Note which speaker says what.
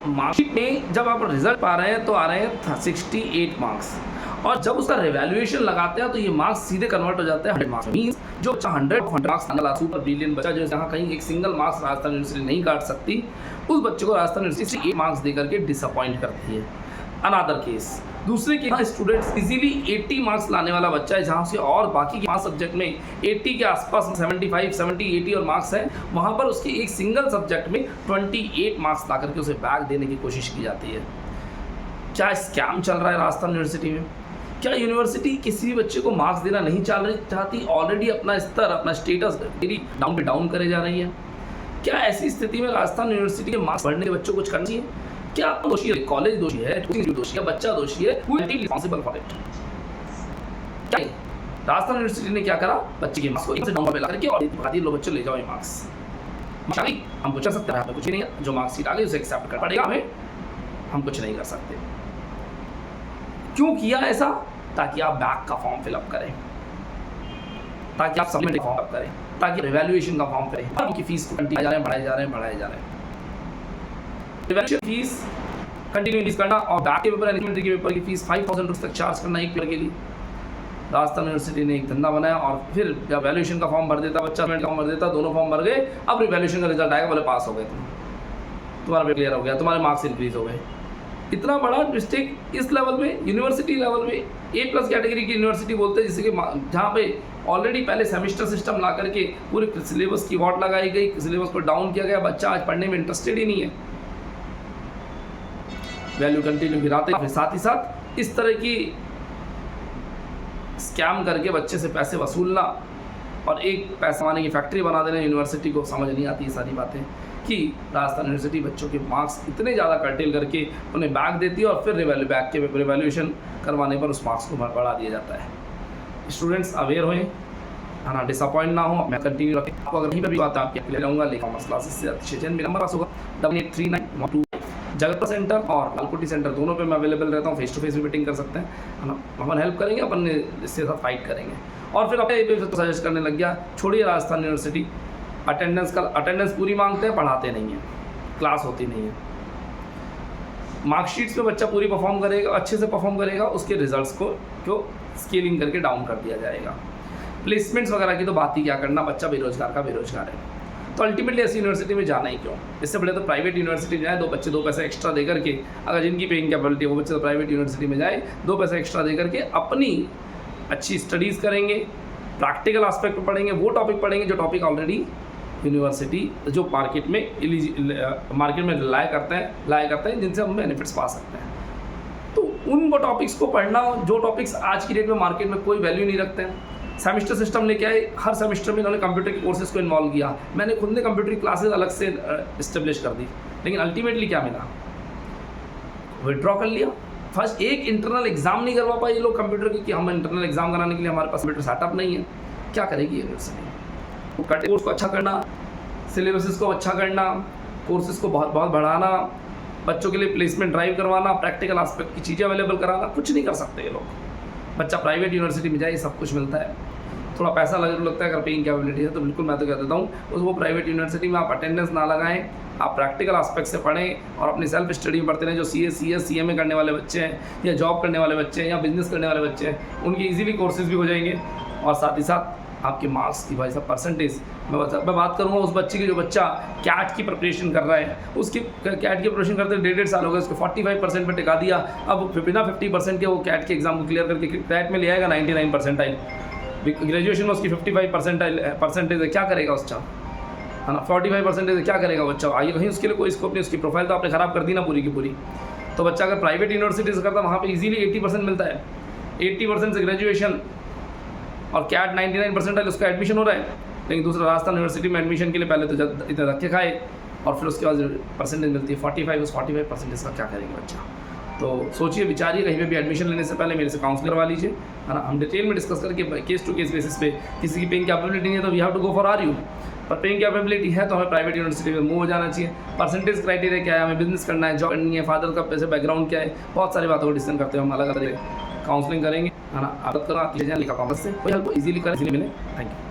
Speaker 1: Marksheet में जब आप रिजल्ट पा रहे हैं तो आ रहे हैं 68 मार्क्स, और जब उसका रिवैल्यूएशन लगाते हैं तो ये मार्क्स सीधे कन्वर्ट हो जाते हैं 100 मार्क्स। मींस जो बच्चा 100 मार्क्स आना सुपर ब्रिलियंट बच्चा जो जहाँ कहीं एक सिंगल मार्क्स राजस्थान यूनिवर्सिटी नहीं काट सकती, उस बच्चे को राजस्थान यूनिवर्सिटी 8 मार्क्स देकर के डिसअपॉइंट करती है। अनदर केस, दूसरे के यहाँ स्टूडेंट्स इजीली 80 मार्क्स लाने वाला बच्चा है, जहाँ से और बाकी के 5 सब्जेक्ट में 80 के आसपास 75, 70, 80 और मार्क्स है, वहाँ पर उसके एक सिंगल सब्जेक्ट में 28 मार्क्स ला करके उसे बैक देने की कोशिश की जाती है। क्या स्कैम चल रहा है राजस्थान यूनिवर्सिटी में? क्या यूनिवर्सिटी किसी भी बच्चे को मार्क्स देना नहीं चाहती? ऑलरेडी अपना स्तर, अपना स्टेटस डाउन पे डाउन करे जा रही है। क्या ऐसी स्थिति में राजस्थान यूनिवर्सिटी के मार्क्स बढ़ने के बच्चों को कुछ करना चाहिए? क्या दोषी है? कॉलेज दोषी है? दोषी है? बच्चा दोषी है? Who is responsible for it? क्या राजस्थान यूनिवर्सिटी ने क्या करा? बच्चे के मार्क्स को एक से डाउन पे ला करके और बता दिए, लो बच्चों ले जाओ ये मार्क्स। हम कुछ कर सकते हैं? कुछ नहीं है। जो मार्क्स आ गई उसे एक्सेप्ट करना पड़ेगा हमें, हम कुछ नहीं कर सकते। क्यों किया ऐसा? ताकि आप बैक का फॉर्म फिलअप करें, ताकि आप सप्लीमेंट का फॉर्म करें, ताकि रिवैल्यूएशन का फॉर्म करें। उनकी फीस को बढ़ाए जा रहे हैं। रिवैल्यूएशन फीस कंटिन्यू इंक्रीज करना और बैक के पेपर, एलिमेंट्री के पेपर की फीस 5000 रुपये तक चार्ज करना एक पेपर के लिए। राजस्थान यूनिवर्सिटी ने एक धंधा बनाया, और फिर जब वैल्यूएशन का फॉर्म भर देता, बच्चा का फॉर्म भर देता, दोनों फॉर्म भर गए, अब रिवैल्यूएशन का रिजल्ट आएगा, बोले पास हो गए तुम्हारा पेपर क्लियर हो गया, तुम्हारे मार्क्स इंक्रीज हो गए। इतना बड़ा मिस्टेक इस लेवल में, यूनिवर्सिटी लेवल में A+ कैटेगरी की यूनिवर्सिटी बोलते हैं, जिससे कि जहाँ पे ऑलरेडी पहले सेमेस्टर सिस्टम ला करके पूरे सिलेबस की वॉट लगाई गई, सिलेबस को डाउन किया गया, बच्चा आज पढ़ने में इंटरेस्टेड ही नहीं है, वैल्यू कंटिन्यू गिराते, फिर साथ ही साथ इस तरह की स्कैम करके बच्चे से पैसे वसूलना और एक पैसा कमाने की फैक्ट्री बना देना। यूनिवर्सिटी को समझ नहीं आती ये सारी बातें कि राजस्थान यूनिवर्सिटी बच्चों के मार्क्स इतने ज़्यादा कर्टेल करके उन्हें बैक देती है, और फिर बैक के रिवैल्यूएशन करवाने पर उस मार्क्स को बढ़ा दिया जाता है। स्टूडेंट्स अवेयर होएं, है ना, डिसअपॉइंट ना हो। मैं कंटिन्यू रखें, आपको अगर कहीं पर भी बात आपकी ले जाऊँगा, लेकर कॉमर्स क्लासेस से अतिशय जैन मेरा नंबर पास होगा 883912। जगतपुर सेंटर और लालकोटी सेंटर दोनों पे मैं अवेलेबल रहता हूँ, फेस टू फेस भी मीटिंग कर सकते हैं, है ना। अपन हेल्प करेंगे, अपन इसके साथ फाइट करेंगे। और फिर अपने सजेस्ट करने लग गया, छोड़िए राजस्थान यूनिवर्सिटी, अटेंडेंस पूरी मांगते हैं, पढ़ाते नहीं हैं, क्लास होती नहीं है। मार्कशीट्स में बच्चा पूरी परफॉर्म करेगा, अच्छे से परफॉर्म करेगा, उसके रिजल्ट्स को स्केलिंग करके डाउन कर दिया जाएगा। प्लेसमेंट्स वगैरह की तो बात ही क्या करना, बच्चा बेरोजगार का बेरोजगार है। तो अल्टीमेटली ऐसी यूनिवर्सिटी में जाना ही क्यों? इससे बड़े तो प्राइवेट यूनिवर्सिटी जाए, दो पैसे एक्स्ट्रा दे करके, अगर जिनकी पेइंग कैपेबिलिटी है वो बच्चे तो प्राइवेट यूनिवर्सिटी में जाए, 2 पैसे एक्स्ट्रा दे करके अपनी अच्छी स्टडीज़ करेंगे, प्रैक्टिकल आस्पेक्ट पर पढ़ेंगे, वो टॉपिक पढ़ेंगे जो टॉपिक ऑलरेडी यूनिवर्सिटी जो मार्केट में लाया करते हैं, जिनसे हम बेनिफिट्स पा सकते हैं। तो उन वो टॉपिक्स को पढ़ना जो टॉपिक्स आज की डेट में मार्केट में कोई वैल्यू नहीं रखते हैं। सेमेस्टर सिस्टम लेके आए, हर सेमेस्टर में इन्होंने कंप्यूटर के कोर्सेज को इन्वॉल्व किया, मैंने खुद ने कंप्यूटर की क्लासेज अलग से इस्टेब्लिश कर दी, लेकिन अल्टीमेटली क्या मिला? विड्रॉ कर लिया। फर्स्ट एक इंटरनल एग्जाम नहीं करवा पाए ये लोग कंप्यूटर की, कि हम इंटरनल एग्जाम कराने के लिए हमारे पास कंप्यूटर सेटअप नहीं है। क्या करेगी यूनिवर्सिटी? वो कट कोर्स को अच्छा करना, सिलेबसेस को अच्छा करना, कोर्सेज को बहुत बढ़ाना, बच्चों के लिए प्लेसमेंट ड्राइव करवाना, प्रैक्टिकल आस्पेक्ट की चीज़ें अवेलेबल कराना, कुछ नहीं कर सकते ये लोग। बच्चा प्राइवेट यूनिवर्सिटी में जाए, सब कुछ मिलता है, थोड़ा पैसा लगता है, अगर पेइंग कैपेबिलिटी है तो बिल्कुल मैं तो कह देता हूँ वो प्राइवेट यूनिवर्सिटी में आप अटेंडेंस ना लगाएं, आप प्रैक्टिकल आस्पेक्ट से पढ़ें और अपनी सेल्फ स्टडी में पढ़ते रहें। जो CS, CMA करने वाले बच्चे हैं, या जॉब करने वाले बच्चे हैं, या बिजनेस करने वाले बच्चे हैं, उनकी ईजिली कोर्सेज भी हो जाएंगे, और साथ ही साथ आपके मार्क्स की भाई साहब परसेंटेज। मैं बात करूँगा उस बच्चे की जो बच्चा कैट की प्रिपरेशन कर रहा है, उसकी कैट की प्रिपरेशन करते 1.5 साल हो गए, उसको 45% पर टिका दिया, अब बिना 50% के वो कैट के एग्जाम को क्लियर करके कैट में ले आएगा 99 परसेंटाइल, ग्रेजुएशन में उसकी 55 परसेंटेज है, क्या करेगा बच्चा, है ना। 45% है, क्या करेगा बच्चा? आइए कहीं उसके लिए कोई स्कोप नहीं, उसकी प्रोफाइल तो आपने ख़राब कर दी ना पूरी की पूरी। तो बच्चा अगर प्राइवेट यूनिवर्सिटी से करता, वहाँ पे इजीली 80% मिलता है, 80% से ग्रेजुएशन, और कैट 99% है, उसका एडमिशन हो रहा है। लेकिन दूसरा राजस्थान यूनिवर्सिटी में एडमिशन के लिए पहले तो इतने धक्के खाए, और फिर उसके बाद परसेंटेज मिलती है 45, उस 45% का क्या करेंगे बच्चा? तो सोचिए, विचारिए, कहीं पे भी एडमिशन लेने से पहले मेरे से काउंसलिंग करवा लीजिए, है ना। हम डिटेल में डिस्कस करके केस टू केस बेसिस पे, किसी की पेइंग कैपेबिलिटी नहीं है तो we have to go for RU, पर पेइंग कैपेबिलिटी है तो हमें प्राइवेट यूनिवर्सिटी में मूव हो जाना चाहिए। परसेंटेज क्राइटेरिया क्या है, हमें बिजनेस करना है, जॉब करनी है, फादर का पैसे बैकग्राउंड क्या है, बहुत सारी बातों को डिस्कस करते हैं हम, अलग अलग काउंसलिंग करेंगे, है ना। आदत करो, आप लिखा कॉमर्स से कोई हेल्प इजीली करें, इजीली मिले। Thank you.